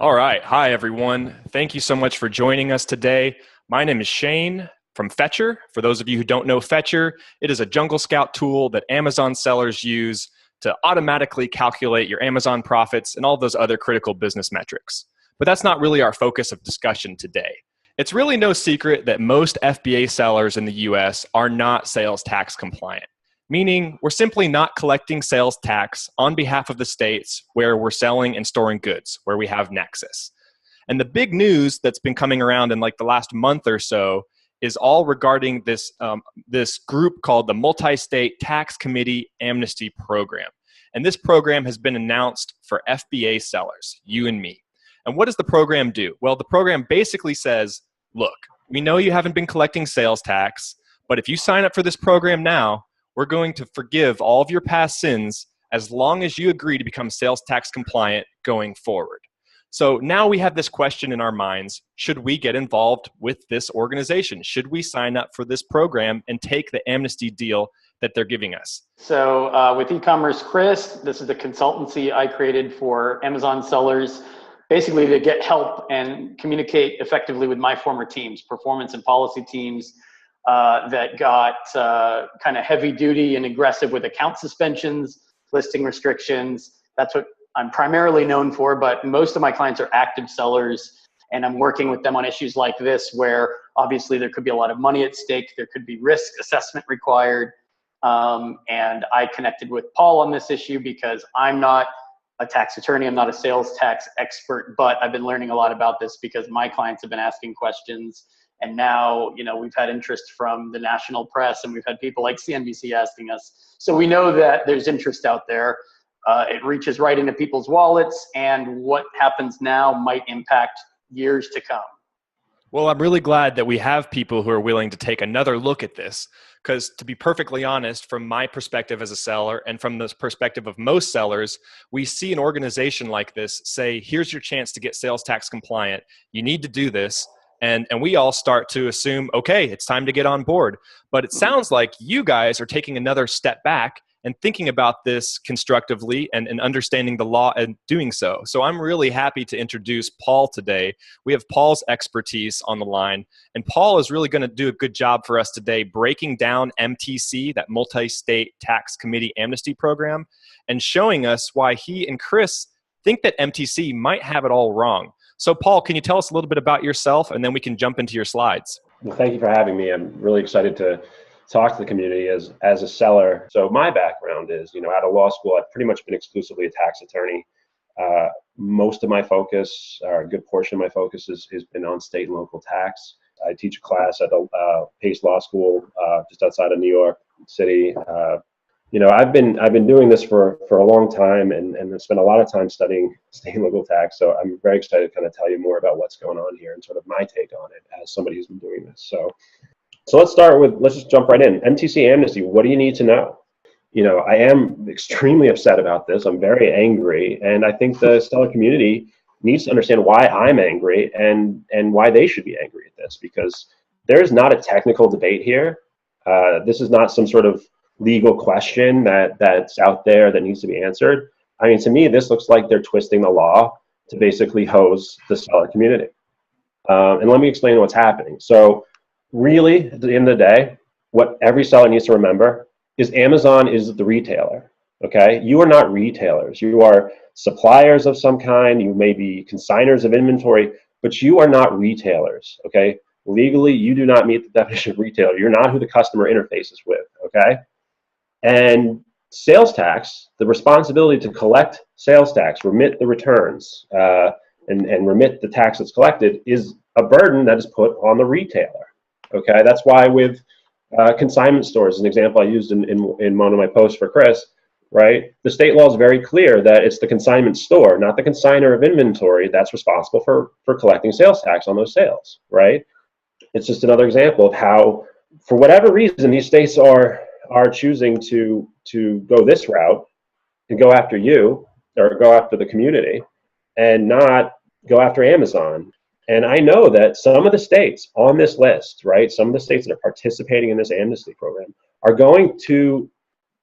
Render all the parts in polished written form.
All right. Hi, everyone. Thank you so much for joining us today. My name is Shane from Fetcher. For those of you who don't know Fetcher, it is a Jungle Scout tool that Amazon sellers use to automatically calculate your Amazon profits and all those other critical business metrics. But that's not really our focus of discussion today. It's really no secret that most FBA sellers in the US are not sales tax compliant, meaning we're simply not collecting sales tax on behalf of the states where we're selling and storing goods, where we have nexus. And the big news that's been coming around in like the last month or so is all regarding this group called the Multi-State Tax Committee Amnesty Program. And this program has been announced for FBA sellers, you and me. And what does the program do? Well, the program basically says, look, we know you haven't been collecting sales tax, but if you sign up for this program now, we're going to forgive all of your past sins as long as you agree to become sales tax compliant going forward. So now we have this question in our minds: should we get involved with this organization? Should we sign up for this program and take the amnesty deal that they're giving us? So with e-commerce Chris, this is the consultancy I created for Amazon sellers, basically to get help and communicate effectively with my former teams, performance and policy teams, that got kind of heavy duty and aggressive with account suspensions, listing restrictions. That's what I'm primarily known for, but most of my clients are active sellers, and I'm working with them on issues like this, where obviously there could be a lot of money at stake, there could be risk assessment required. And I connected with Paul on this issue because I'm not a tax attorney, I'm not a sales tax expert, but I've been learning a lot about this because my clients have been asking questions. And now, we've had interest from the national press, and we've had people like CNBC asking us. So we know that there's interest out there. It reaches right into people's wallets, and what happens now might impact years to come. Well, I'm really glad that we have people who are willing to take another look at this, because to be perfectly honest, from my perspective as a seller and from the perspective of most sellers, we see an organization like this say, here's your chance to get sales tax compliant. You need to do this. And we all start to assume, okay, it's time to get on board. But it sounds like you guys are taking another step back and thinking about this constructively and understanding the law and doing so. So I'm really happy to introduce Paul today. We have Paul's expertise on the line, and Paul is really going to do a good job for us today breaking down MTC, that Multi-State Tax Committee Amnesty Program, and showing us why he and Chris think that MTC might have it all wrong. So Paul, can you tell us a little bit about yourself, and then we can jump into your slides? Well, thank you for having me. I'm really excited to talk to the community as a seller. So my background is, out of law school, I've pretty much been exclusively a tax attorney. Most of my focus, or a good portion of my focus, has been on state and local tax. I teach a class at the Pace Law School just outside of New York City. I've been doing this for a long time, and I've spent a lot of time studying state and local tax. So I'm very excited to kind of tell you more about what's going on here and sort of my take on it as somebody who's been doing this. So let's just jump right in. MTC Amnesty, what do you need to know? I am extremely upset about this. I'm very angry, and I think the seller community needs to understand why I'm angry and why they should be angry at this, because there's not a technical debate here. This is not some sort of legal question that's out there that needs to be answered. I mean, to me, this looks like they're twisting the law to basically hose the seller community. And let me explain what's happening. So really, at the end of the day, what every seller needs to remember is Amazon is the retailer, okay? You are not retailers. You are suppliers of some kind. You may be consigners of inventory, but you are not retailers, okay? Legally, you do not meet the definition of retailer. You're not who the customer interfaces with, okay? And sales tax, the responsibility to collect sales tax, remit the returns, and remit the tax that's collected, is a burden that is put on the retailer. Okay, that's why with consignment stores, an example I used in one of my posts for Chris, right? The state law is very clear that it's the consignment store, not the consigner of inventory, that's responsible for collecting sales tax on those sales, right? It's just another example of how, for whatever reason, these states are choosing to go this route and go after you, or go after the community, and not go after Amazon. And I know that some of the states on this list, right, some of the states that are participating in this amnesty program are going to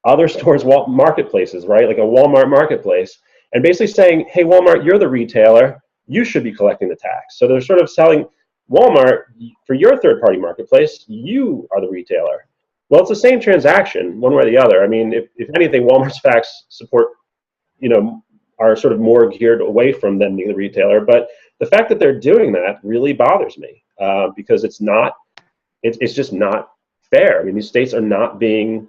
other stores' marketplaces, right, like a Walmart marketplace, and basically saying, hey, Walmart, you're the retailer. you should be collecting the tax. So they're sort of selling Walmart, for your third-party marketplace, you are the retailer. Well, it's the same transaction, one way or the other. I mean, if anything, Walmart's tax support, are sort of more geared away from them being the retailer. But the fact that they're doing that really bothers me because it's just not fair. I mean, these states are not being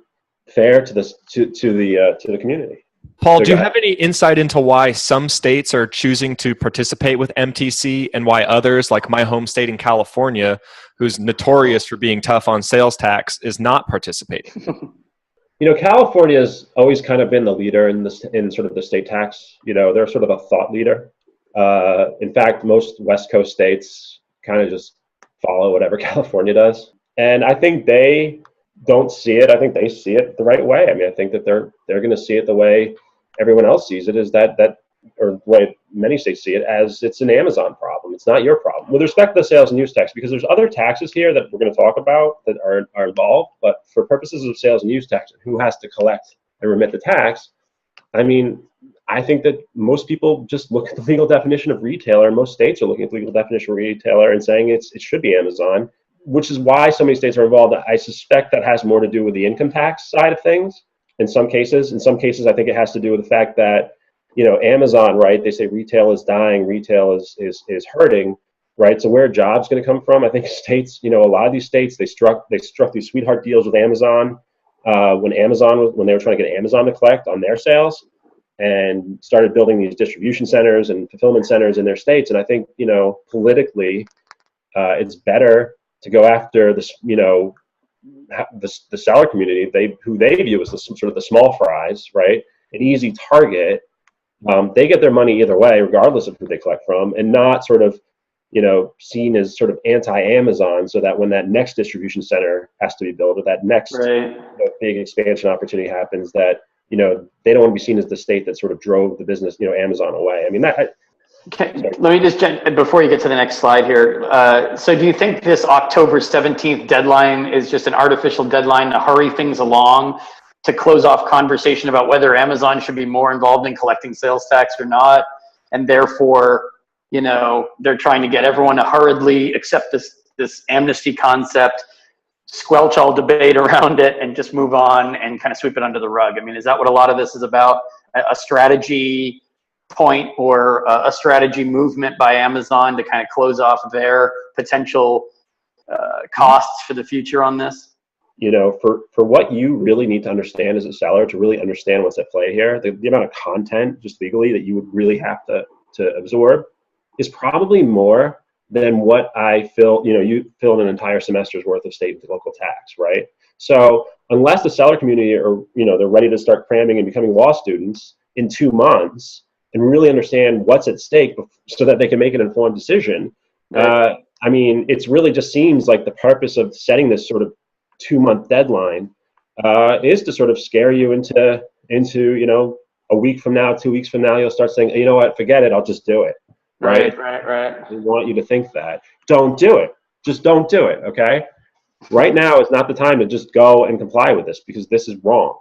fair to the community. Paul, do you have any insight into why some states are choosing to participate with MTC and why others, like my home state in California, who's notorious for being tough on sales tax, is not participating? California's always kind of been the leader in sort of the state tax. They're sort of a thought leader. In fact, most West Coast states kind of just follow whatever California does. And I think they don't see it. I think they see it the right way. I mean, I think that they're going to see it the way everyone else sees it, is that or the way many states see it, as it's an Amazon problem. It's not your problem. With respect to the sales and use tax, because there's other taxes here that we're going to talk about that are involved, but for purposes of sales and use tax, who has to collect and remit the tax, I mean, I think that most people just look at the legal definition of retailer, and most states are looking at the legal definition of retailer and saying it should be Amazon, which is why so many states are involved. I suspect that has more to do with the income tax side of things in some cases. In some cases, I think it has to do with the fact that, Amazon, right, they say retail is dying, retail is hurting, right? So where are jobs going to come from? I think states, a lot of these states, they struck these sweetheart deals with Amazon when they were trying to get Amazon to collect on their sales, and started building these distribution centers and fulfillment centers in their states. And I think, politically, it's better to go after this, the seller community, who they view as sort of the small fries, right? An easy target. They get their money either way, regardless of who they collect from, and not sort of, seen as sort of anti-Amazon, so that when that next distribution center has to be built, or that next big expansion opportunity happens, that, they don't want to be seen as the state that sort of drove the business, Amazon away. I mean, Okay, let me just, before you get to the next slide here. So do you think this October 17th deadline is just an artificial deadline to hurry things along, to close off conversation about whether Amazon should be more involved in collecting sales tax or not? And therefore, they're trying to get everyone to hurriedly accept this amnesty concept, squelch all debate around it, and just move on and kind of sweep it under the rug. I mean, is that what a lot of this is about? A strategy point or a strategy movement by Amazon to kind of close off their potential costs for the future on this? For what you really need to understand as a seller, to really understand what's at play here, the amount of content just legally that you would really have to absorb is probably more than what I you fill an entire semester's worth of state and local tax, right? So unless the seller community are, they're ready to start cramming and becoming law students in 2 months and really understand what's at stake so that they can make an informed decision. I mean, it's really just seems like the purpose of setting this sort of 2-month deadline is to sort of scare you into a week from now, 2 weeks from now, you'll start saying, you know what, forget it, I'll just do it. Right. They want you to think that. Don't do it. Just don't do it. Okay. Right now is not the time to just go and comply with this, because this is wrong.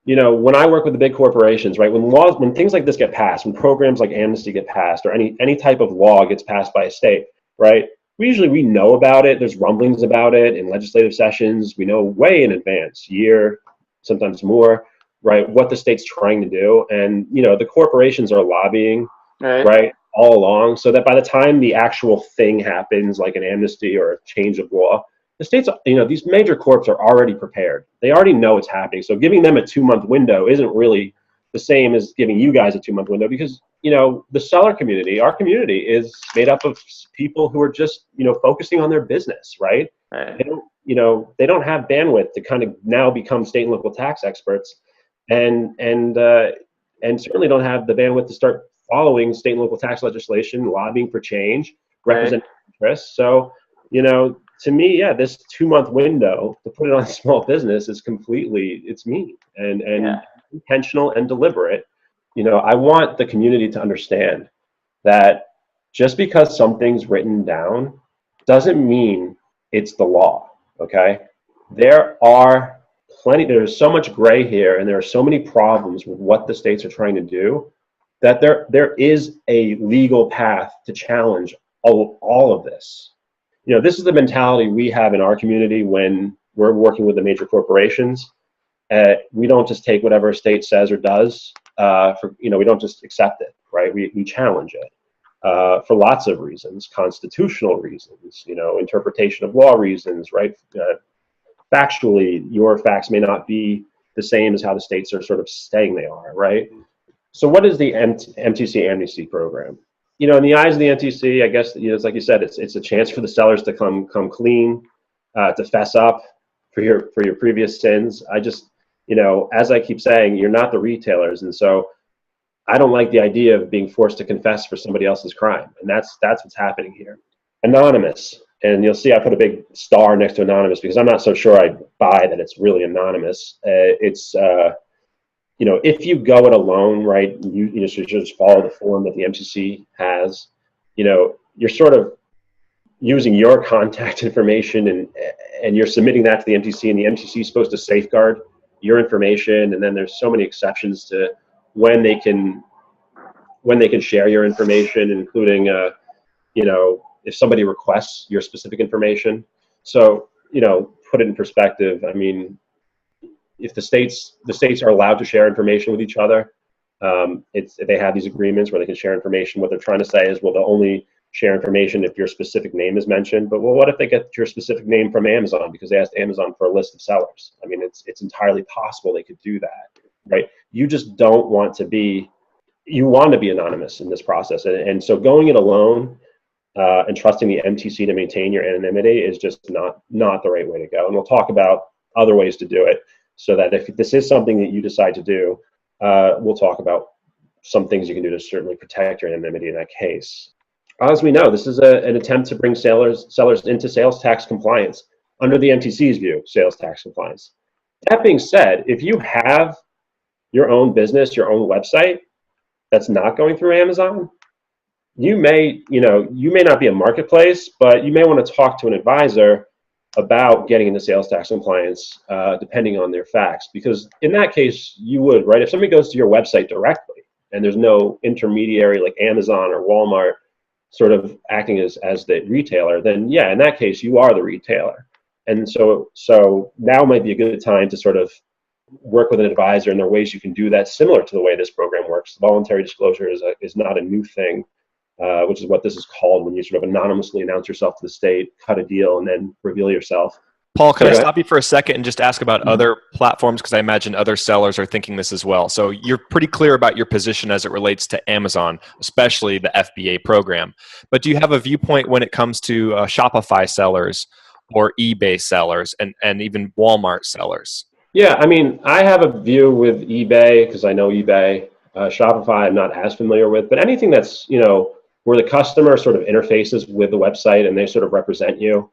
When I work with the big corporations, right, when things like this get passed, when programs like Amnesty get passed, or any type of law gets passed by a state, right, we know about it. There's rumblings about it in legislative sessions. We know way in advance, year, sometimes more, right, what the state's trying to do. And, the corporations are lobbying, right, all along, so that by the time the actual thing happens, like an amnesty or a change of law, the states, these major corps are already prepared. They already know it's happening. So giving them a 2-month window isn't really the same as giving you guys a 2-month window, because, the seller community, our community, is made up of people who are just, focusing on their business, right? They don't have bandwidth to kind of now become state and local tax experts, and certainly don't have the bandwidth to start following state and local tax legislation, lobbying for change, representing interests. So, to me, this 2-month window to put it on small business is it's mean and intentional and deliberate. I want the community to understand that just because something's written down doesn't mean it's the law. Okay. There's so much gray here, and there are so many problems with what the states are trying to do, that there is a legal path to challenge all of this. You know, this is the mentality we have in our community when we're working with the major corporations. We don't just take whatever a state says or does. We don't just accept it, right? We challenge it for lots of reasons, constitutional reasons, you know, interpretation of law reasons, right? Factually, your facts may not be the same as how the states are sort of saying they are, right? So what is the MTC Amnesty program? You know, in the eyes of the NTC, I guess, you know, it's like you said, it's a chance for the sellers to come clean, to fess up for your previous sins. I just, you know, as I keep saying, you're not the retailers, and so I don't like the idea of being forced to confess for somebody else's crime, and that's what's happening here. Anonymous, and you'll see I put a big star next to anonymous because I'm not so sure I buy that it's really anonymous. You know, if you go it alone, right, you should just follow the form that the MTC has. You know, you're sort of using your contact information and you're submitting that to the MTC, and the MTC is supposed to safeguard your information. And then there's so many exceptions to when they can share your information, including, you know, if somebody requests your specific information. So, you know, put it in perspective. I mean, if the states are allowed to share information with each other, they have these agreements where they can share information. What they're trying to say is, well, they'll only share information if your specific name is mentioned. But well, what if they get your specific name from Amazon because they asked Amazon for a list of sellers? I mean, it's entirely possible they could do that, right? You just don't want to be, you want to be anonymous in this process. And so going it alone and trusting the MTC to maintain your anonymity is just not the right way to go. And we'll talk about other ways to do it, so that if this is something that you decide to do, we'll talk about some things you can do to certainly protect your anonymity in that case. As we know, this is an attempt to bring sellers into sales tax compliance under the MTC's view, sales tax compliance. That being said, if you have your own business, your own website that's not going through Amazon, you may not be a marketplace, but you may want to talk to an advisor about getting into sales tax compliance, depending on their facts. Because in that case, you would, right? If somebody goes to your website directly and there's no intermediary like Amazon or Walmart sort of acting as the retailer, then yeah, in that case, you are the retailer. And so now might be a good time to sort of work with an advisor, and there are ways you can do that similar to the way this program works. Voluntary disclosure is not a new thing. Which is what this is called when you sort of anonymously announce yourself to the state, cut a deal, and then reveal yourself. Paul, can I stop you for a second and just ask about other platforms? Because I imagine other sellers are thinking this as well. So you're pretty clear about your position as it relates to Amazon, especially the FBA program. But do you have a viewpoint when it comes to Shopify sellers or eBay sellers and even Walmart sellers? Yeah, I mean, I have a view with eBay because I know eBay. Shopify I'm not as familiar with, but anything that's, you know, where the customer sort of interfaces with the website and they sort of represent you.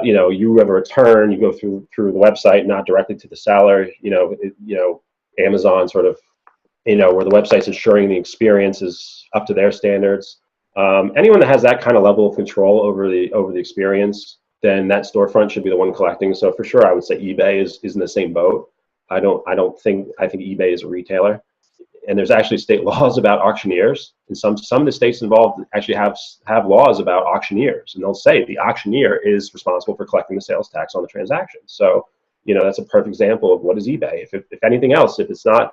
You know, you have a return, you go through the website, not directly to the seller. You know, Amazon sort of, you know, where the website's ensuring the experience is up to their standards. Anyone that has that kind of level of control over the experience, then that storefront should be the one collecting. So for sure, I would say eBay is in the same boat. I think eBay is a retailer. And there's actually state laws about auctioneers, and some of the states involved actually have laws about auctioneers, and they'll say the auctioneer is responsible for collecting the sales tax on the transaction. So, you know, that's a perfect example of what is eBay. If anything else, if it's not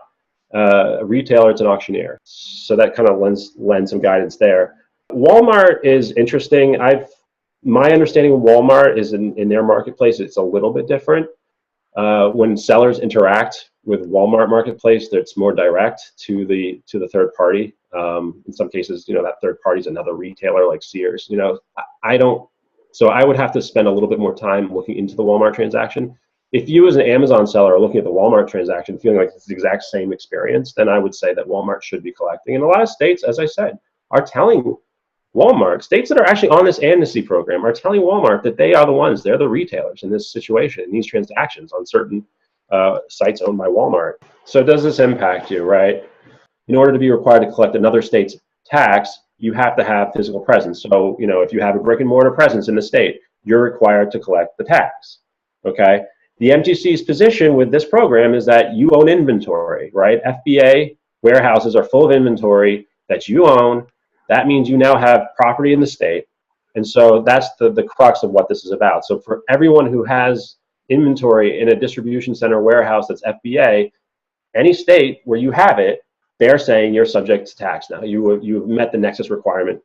a retailer, it's an auctioneer. So that kind of lends some guidance there. Walmart is interesting. My understanding of Walmart is in their marketplace, it's a little bit different. When sellers interact with Walmart marketplace, it's more direct to the third party. In some cases, you know, that third party is another retailer like Sears. You know, so I would have to spend a little bit more time looking into the Walmart transaction. If you as an Amazon seller are looking at the Walmart transaction feeling like it's the exact same experience, then I would say that Walmart should be collecting. And a lot of states, as I said, are telling Walmart, states that are actually on this amnesty program are telling Walmart that they're the retailers in this situation, in these transactions on certain sites owned by Walmart. So does this impact you, right? In order to be required to collect another state's tax, you have to have physical presence. So, you know, if you have a brick and mortar presence in the state, you're required to collect the tax, okay? The MTC's position with this program is that you own inventory, right? FBA warehouses are full of inventory that you own. That means you now have property in the state. And so that's the crux of what this is about. So for everyone who has inventory in a distribution center warehouse that's FBA, any state where you have it, they're saying you're subject to tax now. You've met the nexus requirement.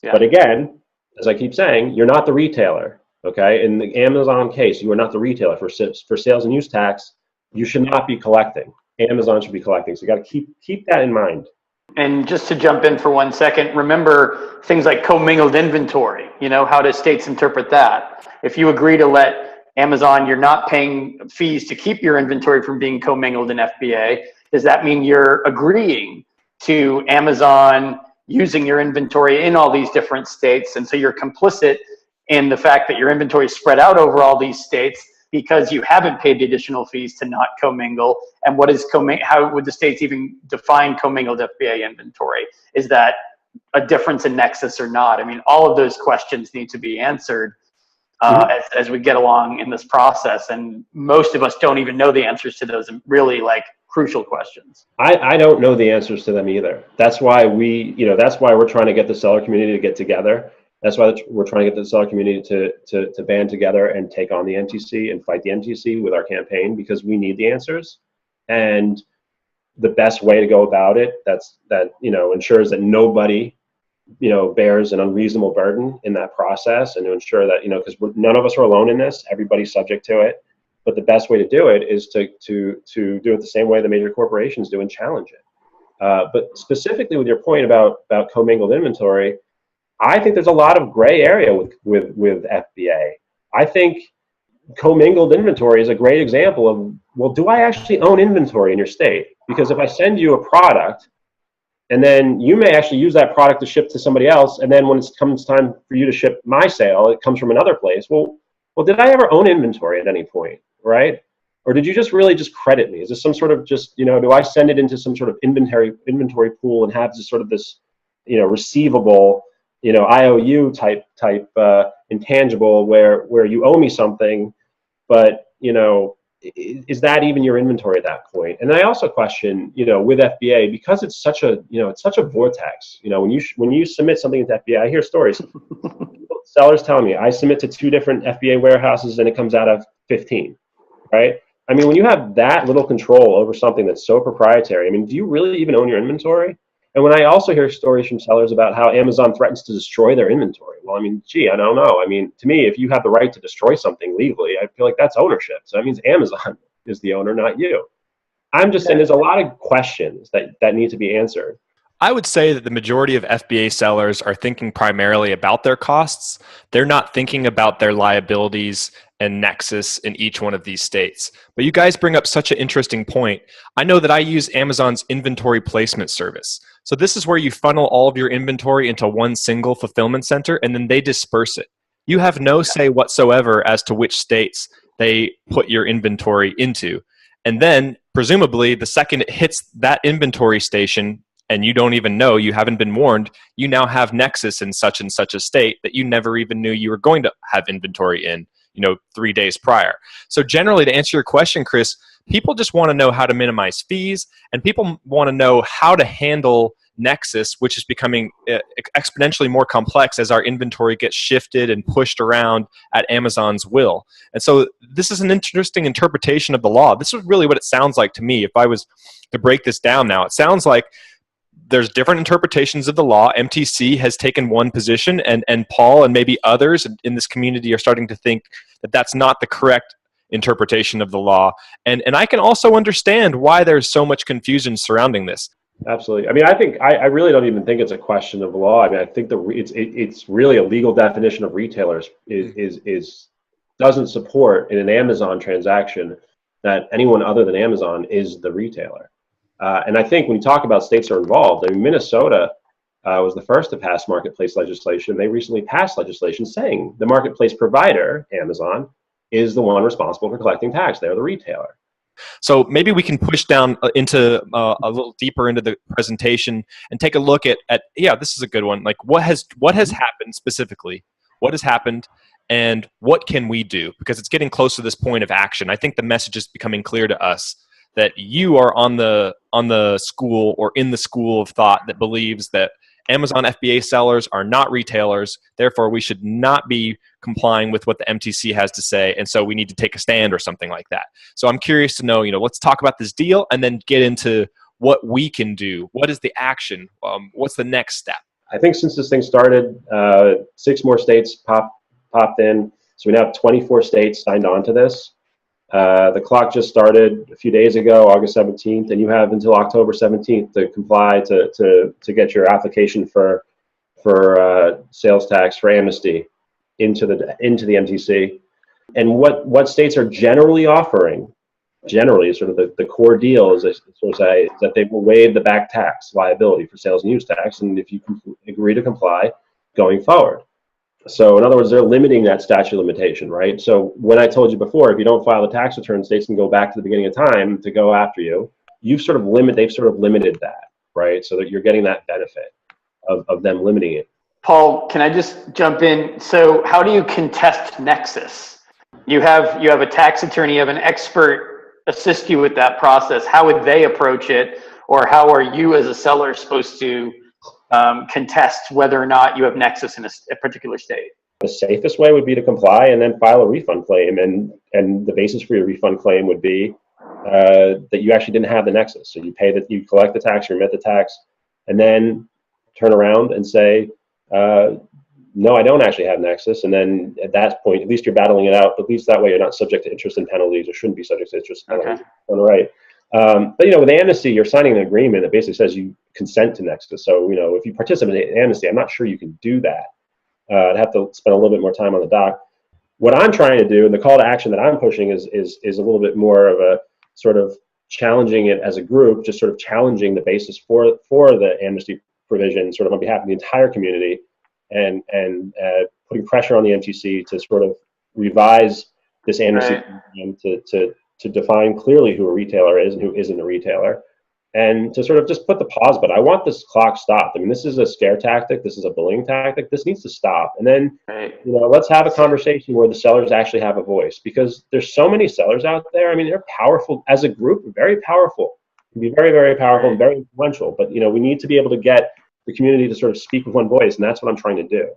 Yeah. But again, as I keep saying, you're not the retailer. Okay, in the Amazon case, you are not the retailer. For sales and use tax, you should not be collecting. Amazon should be collecting. So you got to keep that in mind. And just to jump in for 1 second, remember things like commingled inventory. You know, how do states interpret that? If you agree to let Amazon, you're not paying fees to keep your inventory from being commingled in FBA, does that mean you're agreeing to Amazon using your inventory in all these different states? And so you're complicit in the fact that your inventory is spread out over all these states because you haven't paid the additional fees to not commingle. And what is how would the states even define commingled FBA inventory? Is that a difference in nexus or not? I mean, all of those questions need to be answered as we get along in this process. And most of us don't even know the answers to those really like crucial questions. I don't know the answers to them either. That's why that's why we're trying to get the seller community to get together. That's why we're trying to get the seller community to band together and take on the NTC and fight the NTC with our campaign, because we need the answers. And the best way to go about it that ensures that nobody bears an unreasonable burden in that process, and to ensure that because none of us are alone in this, everybody's subject to it. But the best way to do it is to do it the same way the major corporations do and challenge it. But specifically with your point about commingled inventory, I think there's a lot of gray area with FBA. I think commingled inventory is a great example of, well, do I actually own inventory in your state? Because if I send you a product, and then you may actually use that product to ship to somebody else, and then when it comes time for you to ship my sale, it comes from another place. Well, did I ever own inventory at any point, right? Or did you just really just credit me? Is this some sort of just, do I send it into some sort of inventory pool and have this sort of this, receivable, IOU type intangible where you owe me something, but is that even your inventory at that point? And I also question, with FBA, because it's such a vortex. When you submit something into FBA, I hear stories. Sellers telling me I submit to 2 different FBA warehouses and it comes out of 15, right? I mean, when you have that little control over something that's so proprietary, I mean, do you really even own your inventory? And when I also hear stories from sellers about how Amazon threatens to destroy their inventory, well, I mean, gee, I don't know. I mean, to me, if you have the right to destroy something legally, I feel like that's ownership. So that means Amazon is the owner, not you. I'm just saying there's a lot of questions that need to be answered. I would say that the majority of FBA sellers are thinking primarily about their costs. They're not thinking about their liabilities and nexus in each one of these states. But you guys bring up such an interesting point. I know that I use Amazon's inventory placement service. So this is where you funnel all of your inventory into one single fulfillment center, and then they disperse it. You have no say whatsoever as to which states they put your inventory into. And then, presumably, the second it hits that inventory station, and you don't even know, you haven't been warned, you now have nexus in such and such a state that you never even knew you were going to have inventory in, 3 days prior. So generally, to answer your question, Chris, people just want to know how to minimize fees, and people want to know how to handle nexus, which is becoming exponentially more complex as our inventory gets shifted and pushed around at Amazon's will. And so this is an interesting interpretation of the law. This is really what it sounds like to me. If I was to break this down now, it sounds like there's different interpretations of the law. MTC has taken one position, and Paul and maybe others in this community are starting to think that that's not the correct interpretation of the law. And I can also understand why there's so much confusion surrounding this. Absolutely. I mean, I really don't even think it's a question of law. I mean, I think it's really a legal definition of retailers doesn't support in an Amazon transaction that anyone other than Amazon is the retailer. And I think when you talk about states are involved, I mean, Minnesota was the first to pass marketplace legislation. They recently passed legislation saying the marketplace provider, Amazon, is the one responsible for collecting tax. They're the retailer. So maybe we can push down into a little deeper into the presentation and take a look at this is a good one. Like what has happened specifically? What has happened? And what can we do? Because it's getting close to this point of action. I think the message is becoming clear to us that you are on the school or in the school of thought that believes that Amazon FBA sellers are not retailers, therefore we should not be complying with what the MTC has to say, and so we need to take a stand or something like that. So I'm curious to know, let's talk about this deal and then get into what we can do. What is the action? What's the next step? I think since this thing started, 6 more states popped in. So we now have 24 states signed on to this. The clock just started a few days ago, August 17th, and you have until October 17th to comply to get your application for sales tax for amnesty into the MTC. And what states are generally offering, sort of the core deal is that they will waive the back tax liability for sales and use tax, and if you agree to comply going forward. So in other words, they're limiting that statute of limitation, right? So when I told you before, if you don't file the tax return, states can go back to the beginning of time to go after you. They've sort of limited that, right? So that you're getting that benefit of them limiting it. Paul, can I just jump in? So how do you contest nexus? You have a tax attorney, you have an expert assist you with that process. How would they approach it? Or how are you as a seller supposed to contest whether or not you have nexus in a particular state? The safest way would be to comply and then file a refund claim. And the basis for your refund claim would be that you actually didn't have the nexus. So you collect the tax, you remit the tax, and then turn around and say, no, I don't actually have nexus. And then at that point, at least you're battling it out. At least that way you're not subject to interest and penalties, or shouldn't be subject to interest and penalties. Okay. On the right. But with amnesty, you're signing an agreement that basically says you consent to nexus. So if you participate in amnesty, I'm not sure you can do that. I'd have to spend a little bit more time on the doc. What I'm trying to do, and the call to action that I'm pushing, is a little bit more of a sort of challenging it as a group, just sort of challenging the basis for the amnesty provision, sort of on behalf of the entire community, and putting pressure on the MTC to sort of revise this amnesty program to define clearly who a retailer is and who isn't a retailer, and to sort of just put the pause button. I want this clock stopped. I mean, this is a scare tactic. This is a bullying tactic. This needs to stop. And then, let's have a conversation where the sellers actually have a voice, because there's so many sellers out there. I mean, they're powerful as a group, very powerful, can be very, very powerful and very influential. But, we need to be able to get the community to sort of speak with one voice. And that's what I'm trying to do.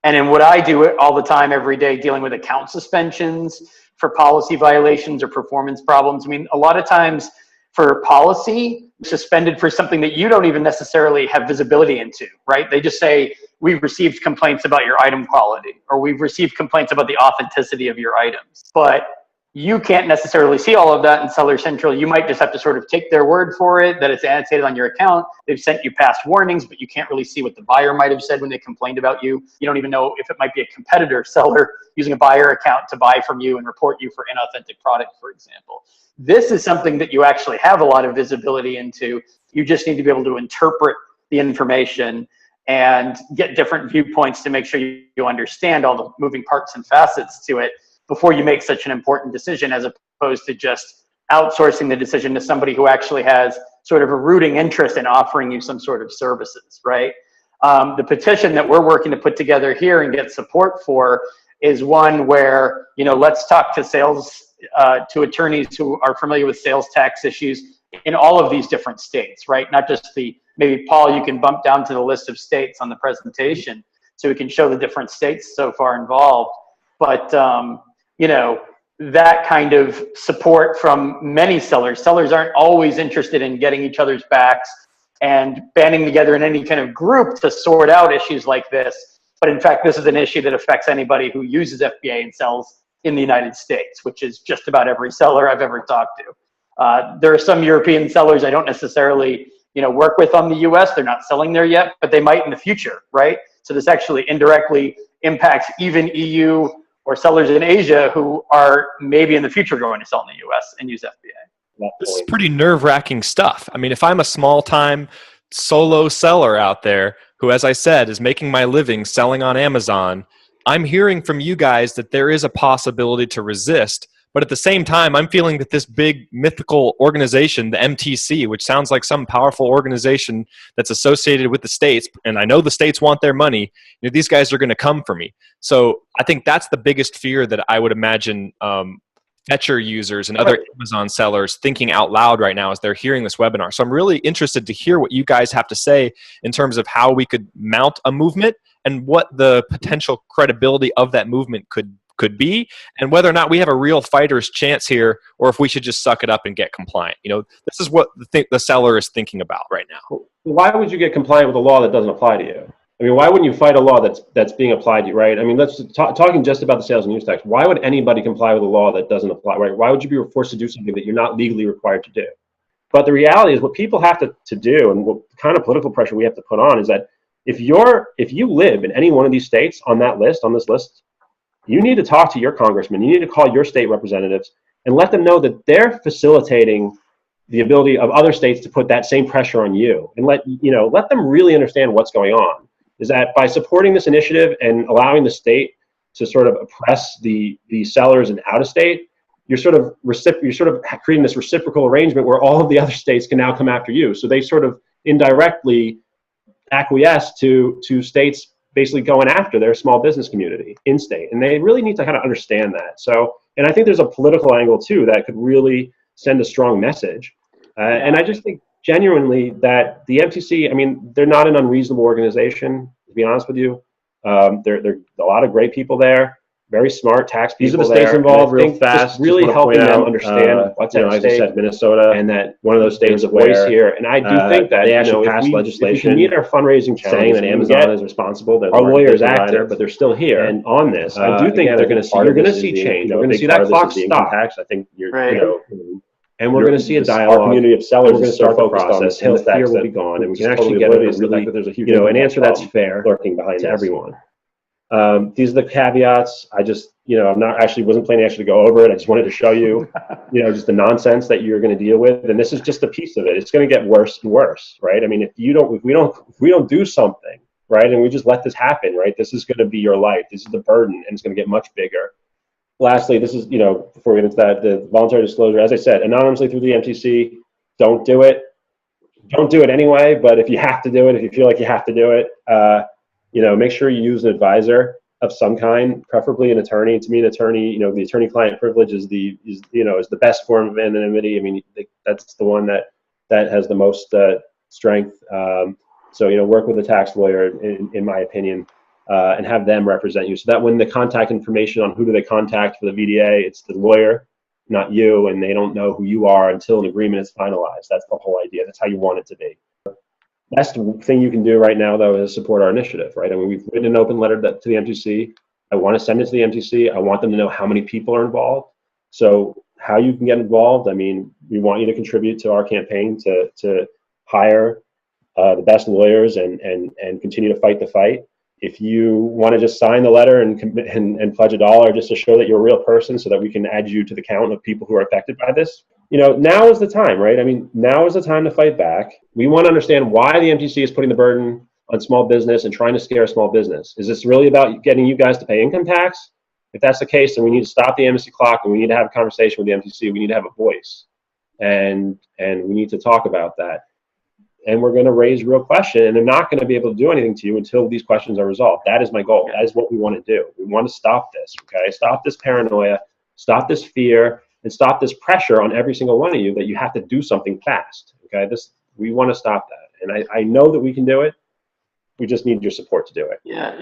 And in what I do all the time, every day, dealing with account suspensions for policy violations or performance problems. I mean, a lot of times for policy, suspended for something that you don't even necessarily have visibility into, right? They just say, we've received complaints about your item quality, or we've received complaints about the authenticity of your items. But you can't necessarily see all of that in Seller Central. You might just have to sort of take their word for it, that it's annotated on your account. They've sent you past warnings, but you can't really see what the buyer might have said when they complained about you. You don't even know if it might be a competitor seller using a buyer account to buy from you and report you for inauthentic product, for example. This is something that you actually have a lot of visibility into. You just need to be able to interpret the information and get different viewpoints to make sure you understand all the moving parts and facets to it before you make such an important decision, as opposed to just outsourcing the decision to somebody who actually has sort of a rooting interest in offering you some sort of services, right? The petition that we're working to put together here and get support for is one where, let's talk to to attorneys who are familiar with sales tax issues in all of these different states, right? Not just maybe Paul, you can bump down to the list of states on the presentation so we can show the different states so far involved. But, that kind of support from many sellers. Sellers aren't always interested in getting each other's backs and banding together in any kind of group to sort out issues like this. But in fact, this is an issue that affects anybody who uses FBA and sells in the United States, which is just about every seller I've ever talked to. There are some European sellers I don't necessarily, work with on the US. They're not selling there yet, but they might in the future, right? So this actually indirectly impacts even EU or sellers in Asia who are maybe in the future going to sell in the US and use FBA. This is pretty nerve-wracking stuff. I mean, if I'm a small-time solo seller out there who, as I said, is making my living selling on Amazon, I'm hearing from you guys that there is a possibility to resist. But at the same time, I'm feeling that this big mythical organization, the MTC, which sounds like some powerful organization that's associated with the states, and I know the states want their money, these guys are going to come for me. So I think that's the biggest fear that I would imagine Fetcher users and other Amazon sellers thinking out loud right now as they're hearing this webinar. So I'm really interested to hear what you guys have to say in terms of how we could mount a movement and what the potential credibility of that movement could be, and whether or not we have a real fighter's chance here, or if we should just suck it up and get compliant. This is what the seller is thinking about right now. Why would you get compliant with a law that doesn't apply to you? I mean, why wouldn't you fight a law that's being applied to you, right? I mean, talking just about the sales and use tax. Why would anybody comply with a law that doesn't apply, right? Why would you be forced to do something that you're not legally required to do? But the reality is, what people have to do, and what kind of political pressure we have to put on, is that if you live in any one of these states on this list, you need to talk to your congressman. You need to call your state representatives and let them know that they're facilitating the ability of other states to put that same pressure on you, and let them really understand what's going on. Is that by supporting this initiative and allowing the state to sort of oppress the sellers in out of state, you're sort of creating this reciprocal arrangement where all of the other states can now come after you. So they sort of indirectly acquiesce to states basically going after their small business community in state. And they really need to kind of understand that. So, and I think there's a political angle too that could really send a strong message. And I just think genuinely that the MTC, I mean, they're not an unreasonable organization, to be honest with you. There are a lot of great people there. Very smart tax people. These are the states involved real fast. Really helping them understand what's at stake. As I said, Minnesota, and that one of those states of voice here. And I do think that they actually passed legislation. If we meet our fundraising challenge, saying that Amazon is responsible, that our lawyers active, but they're still here. And on this, I do think they're going to see. You're going to see change. You're going to see that clock stop. I think you're. And we're going to see a dialogue. Our community of sellers. We're going to start the process. Fear will be gone, and we can actually get a really, an answer that's fair, lurking behind to everyone. These are the caveats. I just, wasn't planning to go over it. I just wanted to show you, just the nonsense that you're going to deal with. And this is just a piece of it. It's going to get worse and worse, right? I mean, if we don't do something, right, and we just let this happen, right, this is going to be your life. This is the burden, and it's going to get much bigger. Lastly, this is, before we get into that, the voluntary disclosure, as I said, anonymously through the MTC, don't do it. Don't do it anyway, but if you have to do it, if you feel like you have to do it, make sure you use an advisor of some kind, preferably an attorney. To me, an attorney, the attorney-client privilege is the best form of anonymity. I mean, that's the one that has the most strength. So, work with a tax lawyer, in my opinion, and have them represent you, so that when the contact information on who do they contact for the VDA, it's the lawyer, not you, and they don't know who you are until an agreement is finalized. That's the whole idea. That's how you want it to be. Best thing you can do right now, though, is support our initiative, right? I mean, we've written an open letter to the MTC. I want to send it to the MTC. I want them to know how many people are involved. So how you can get involved, I mean, we want you to contribute to our campaign to hire the best lawyers and continue to fight the fight. If you want to just sign the letter and pledge $1 just to show that you're a real person so that we can add you to the count of people who are affected by this, now is the time, right? I mean, now is the time to fight back. We want to understand why the MTC is putting the burden on small business and trying to scare small business. Is this really about getting you guys to pay income tax? If that's the case, then we need to stop the amnesty clock, and we need to have a conversation with the MTC. We need to have a voice, and we need to talk about that. And we're going to raise real questions, and they're not going to be able to do anything to you until these questions are resolved. That is my goal. That is what we want to do. We want to stop this, okay? Stop this paranoia, stop this fear, and stop this pressure on every single one of you that you have to do something fast, okay? We want to stop that. And I know that we can do it. We just need your support to do it. Yeah.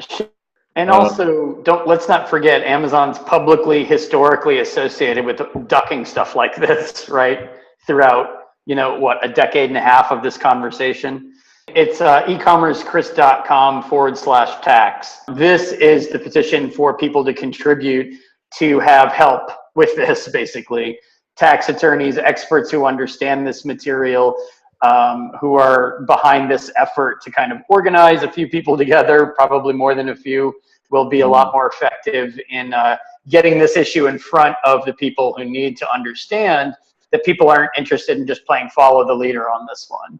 And also, let's not forget, Amazon's publicly, historically associated with ducking stuff like this, right? Throughout, a decade and a half of this conversation. It's ecommercechris.com/tax. This is the petition for people to contribute to have help with this, basically. Tax attorneys, experts who understand this material, who are behind this effort to kind of organize a few people together, probably more than a few, will be a lot more effective in getting this issue in front of the people who need to understand that people aren't interested in just playing follow the leader on this one.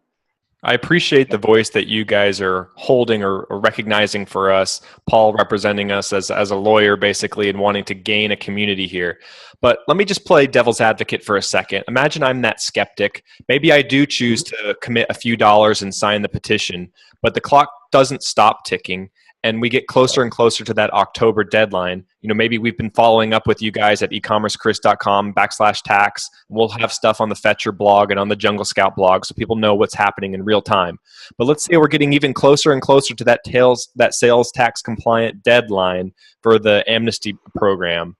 I appreciate the voice that you guys are holding or recognizing for us, Paul representing us as a lawyer, basically, and wanting to gain a community here. But let me just play devil's advocate for a second. Imagine I'm that skeptic. Maybe I do choose to commit a few dollars and sign the petition, but the clock doesn't stop ticking. and we get closer and closer to that October deadline, maybe we've been following up with you guys at ecommercechris.com/tax. We'll have stuff on the Fetcher blog and on the Jungle Scout blog so people know what's happening in real time. But let's say we're getting even closer and closer to that sales tax compliant deadline for the Amnesty program.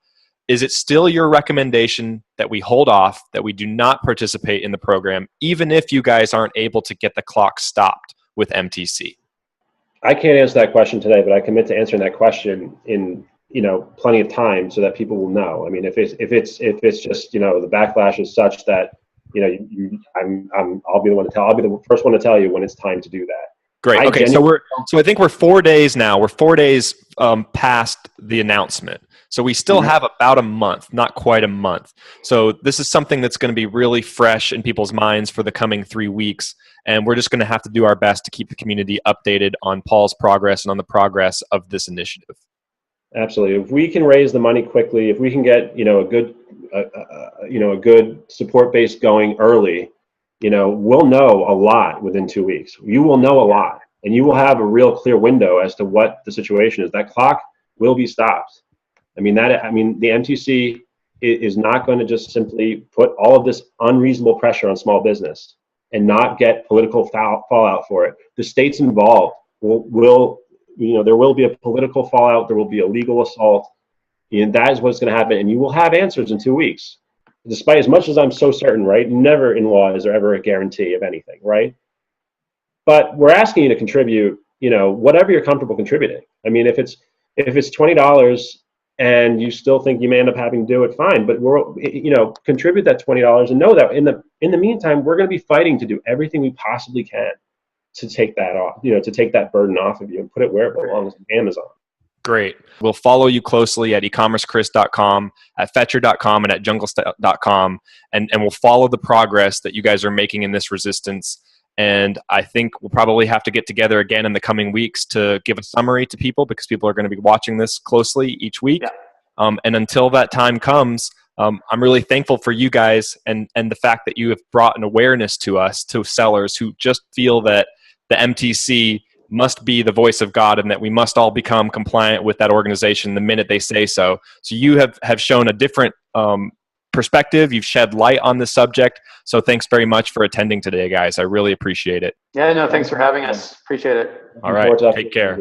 Is it still your recommendation that we hold off, that we do not participate in the program, even if you guys aren't able to get the clock stopped with MTC? I can't answer that question today, but I commit to answering that question in plenty of time so that people will know. I mean, if it's just the backlash is such that I'll be the first one to tell you when it's time to do that. Great. Okay, so I think we're 4 days now. We're 4 days past the announcement. So we still have about a month, not quite a month. So this is something that's going to be really fresh in people's minds for the coming 3 weeks. And we're just going to have to do our best to keep the community updated on Paul's progress and on the progress of this initiative. Absolutely. If we can raise the money quickly, if we can get a good support base going early, we'll know a lot within 2 weeks. You will know a lot, and you will have a real clear window as to what the situation is. That clock will be stopped. The MTC is not going to just simply put all of this unreasonable pressure on small business and not get political fallout for it. The states involved will there will be a political fallout. There will be a legal assault, and that is what's going to happen. And you will have answers in 2 weeks. Despite as much as I'm so certain, right? Never in law is there ever a guarantee of anything, right? But we're asking you to contribute, whatever you're comfortable contributing. I mean, if it's $20 and you still think you may end up having to do it, fine. But contribute that $20 and know that in the meantime, we're going to be fighting to do everything we possibly can to take that off, to take that burden off of you and put it where it belongs, Amazon. Great. We'll follow you closely at ecommercechris.com, at fetcher.com, and at junglescout.com, and we'll follow the progress that you guys are making in this resistance. And I think we'll probably have to get together again in the coming weeks to give a summary to people, because people are going to be watching this closely each week. Yeah. And until that time comes, I'm really thankful for you guys and the fact that you have brought an awareness to us, to sellers who just feel that the MTC must be the voice of God and that we must all become compliant with that organization the minute they say so. So you have shown a different perspective. You've shed light on the subject. So thanks very much for attending today, guys. I really appreciate it. Yeah, no, thanks for having us. Appreciate it. All right. Take care.